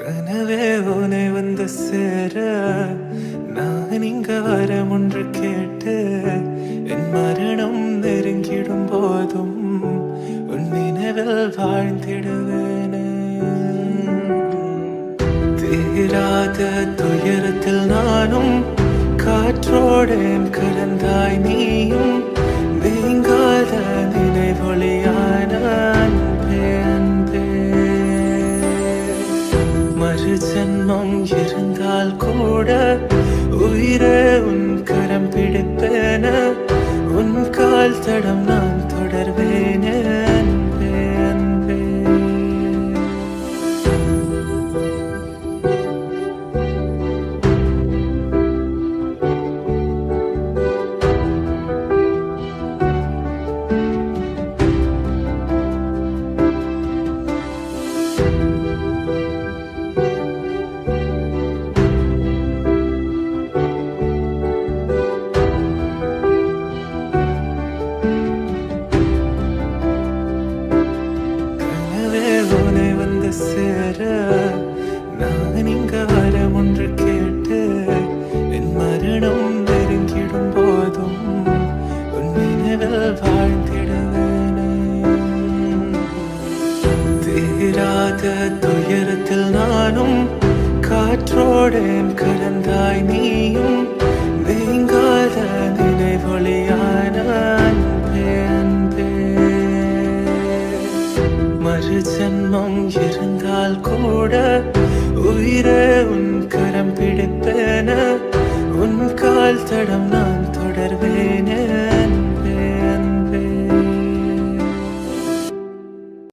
கனவே உனை வந்து சேர நான் இங்க வரம் ஒன்று கேட்டு என் மரணம் நெருங்கிடும் போதும் உன் நினைவில் வாழ்ந்திடுவேனே. தீராத துயரத்தில் நானும் காற்றோடேன் கலந்தாய் நீயும் நீங்காத நினைவொளியான அன்பே அன்பே. மறு ஜென்மம் இருந்தால் கூட உயிரே உன் கரம் பிடிப்பேன உன் கால் தடம் நான் தொடர்வேனே அன்பே அன்பே. உனை வந்து சேர நான் இங்க வரம் ஒன்று கேட்டு என் மரணம் நெருங்கிடும் போதும் உன் நினைவில் வாழ்ந்திடுவேனே. தீராத துயரத்தில் நானும் காற்றோடேன் கலந்தாய் நீயும் நீங்காத நினைவொளியான அன்பே அன்பே. மறு ஜென்மம் இருந்தால் கூட உயிரே உன் கரம் பிடிப்பேன உன் கால் தடம் நான் தொடர்வேனே அன்பே.